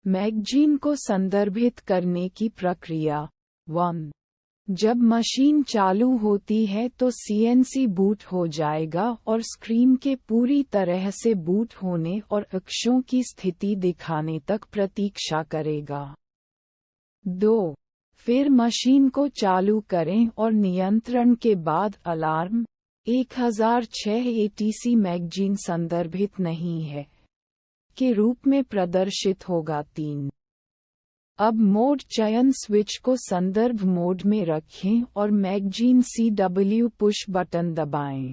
Magazine को संदर्भित करने की प्रक्रिया 1। जब मशीन चालू होती है तो सीएनसी बूट हो जाएगा और स्क्रीन के पूरी तरह से बूट होने और अक्षों की स्थिति दिखाने तक प्रतीक्षा करेगा। 2। फिर मशीन को चालू करें और नियंत्रण के बाद अलार्म 1006 एटीसी मैगजीन संदर्भित नहीं है के रूप में प्रदर्शित होगा। 3। अब मोड चयन स्विच को संदर्भ मोड में रखें और मैगजीन CW पुश बटन दबाएं।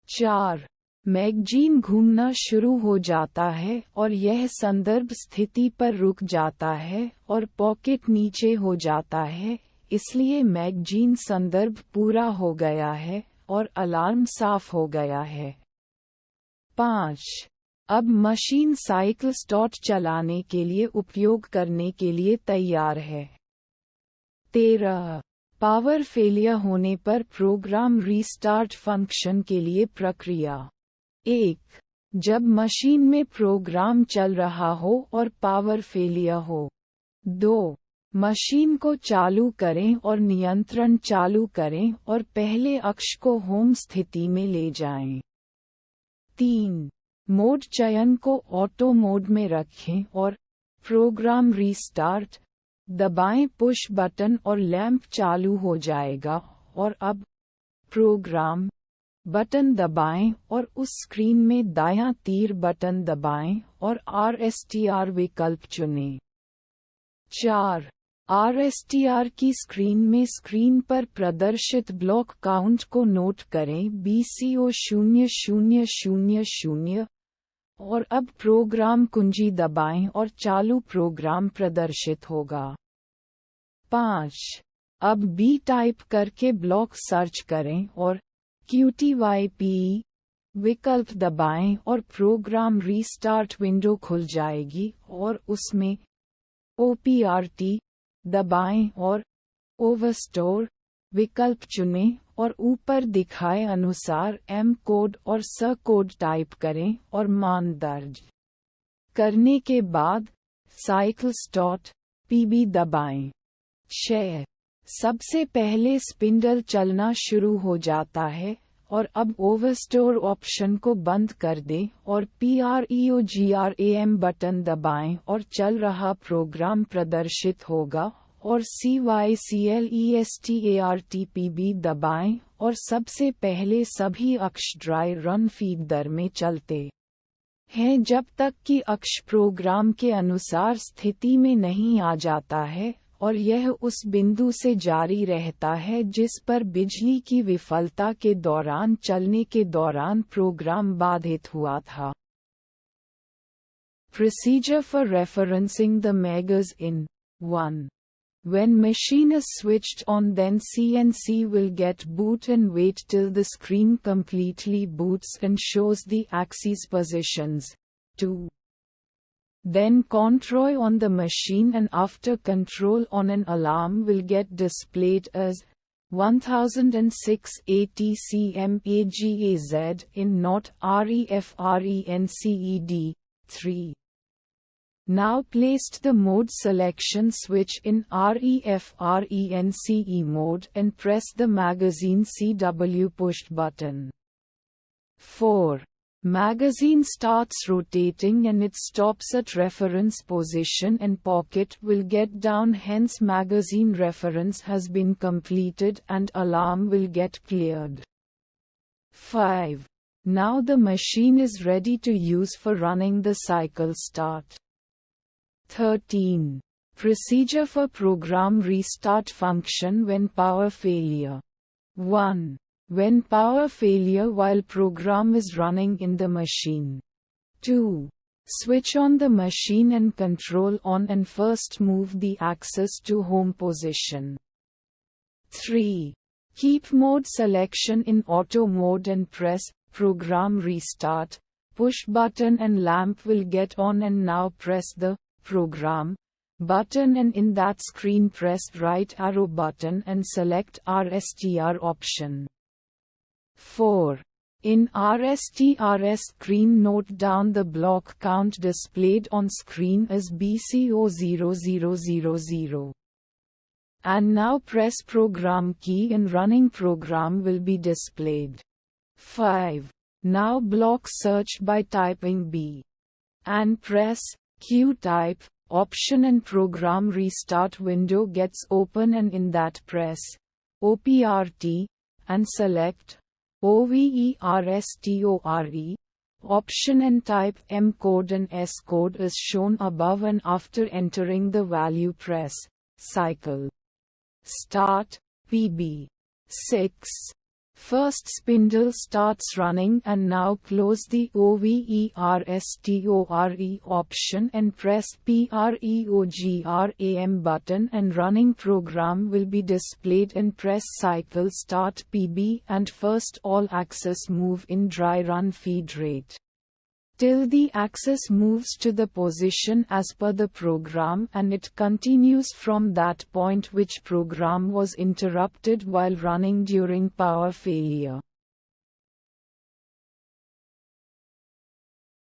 4। मैगजीन घूमना शुरू हो जाता है और यह संदर्भ स्थिति पर रुक जाता है और पॉकेट नीचे हो जाता है, इसलिए मैगजीन संदर्भ पूरा हो गया है और अलार्म साफ हो गया है। 5। अब मशीन साइकिल स्टार्ट चलाने के लिए उपयोग करने के लिए तैयार है। 13। पावर फेलियर होने पर प्रोग्राम रीस्टार्ट फंक्शन के लिए प्रक्रिया 1। जब मशीन में प्रोग्राम चल रहा हो और पावर फेलियर हो। 2। मशीन को चालू करें और नियंत्रण चालू करें और पहले अक्ष को होम स्थिति में ले जाएं। 3। मोड चयन को ऑटो मोड में रखें और प्रोग्राम रीस्टार्ट दबाएं पुश बटन और लैंप चालू हो जाएगा और अब प्रोग्राम बटन दबाएं और उस स्क्रीन में दायां तीर बटन दबाएं और RSTR विकल्प चुनें। 4। RSTR की स्क्रीन में स्क्रीन पर प्रदर्शित ब्लॉक काउंट को नोट करें BCO 0000 और अब प्रोग्राम कुंजी दबाएं और चालू प्रोग्राम प्रदर्शित होगा। 5। अब B टाइप करके ब्लॉक सर्च करें और QTYPE विकल्प दबाएं और प्रोग्राम रीस्टार्ट विंडो खुल जाएगी और उसमें OPRT दबाएं और ओवरस्टोर विकल्प चुनें और ऊपर दिखाए अनुसार M कोड और S कोड टाइप करें और मान दर्ज करने के बाद साइकिल स्टार्ट PB दबाएं। 6। सबसे पहले स्पिंडल चलना शुरू हो जाता है और अब ओवरस्टोर ऑप्शन को बंद कर दें और PREOGRAM बटन दबाएं और चल रहा प्रोग्राम प्रदर्शित होगा और CYCLESTARTPB दबाएं और सबसे पहले सभी अक्ष ड्राई रन फीड दर में चलते हैं जब तक कि अक्ष प्रोग्राम के अनुसार स्थिति में नहीं आ जाता है और यह उस बिंदु से जारी रहता है जिस पर बिजली की विफलता के दौरान चलने के दौरान प्रोग्राम बाधित हुआ था। Procedure for referencing the megas in 1. When machine is switched on, then CNC will get boot and wait till the screen completely boots and shows the axis positions. 2. Then control on the machine, and after control on, an alarm will get displayed as 1006 ATCMAGAZ in not REFRENCED. 3. Now placed the mode selection switch in REFRENCE mode and press the magazine CW push button. 4. Magazine starts rotating and it stops at reference position and pocket will get down, hence magazine reference has been completed and alarm will get cleared. 5. Now the machine is ready to use for running the cycle start. 13. Procedure for program restart function when power failure. 1. When power failure while program is running in the machine. 2. Switch on the machine and control on and first move the axis to home position. 3. Keep mode selection in auto mode and press program restart push button and lamp will get on, and now press the program button and in that screen press right arrow button and select RSTR option. 4. In RSTRS screen, note down the block count displayed on screen is BCO0000. And now press program key and running program will be displayed. 5. Now block search by typing B. And press Q type option and program restart window gets open, and in that press OPRT and select OVERSTORE option and type M code, and S code is shown above, and after entering the value press cycle start PB 6. First spindle starts running, and now close the OVERSTORE option and press PREOGRAM button, and running program will be displayed, and press cycle start PB and first all axis move in dry run feed rate till the axis moves to the position as per the program, and it continues from that point which program was interrupted while running during power failure.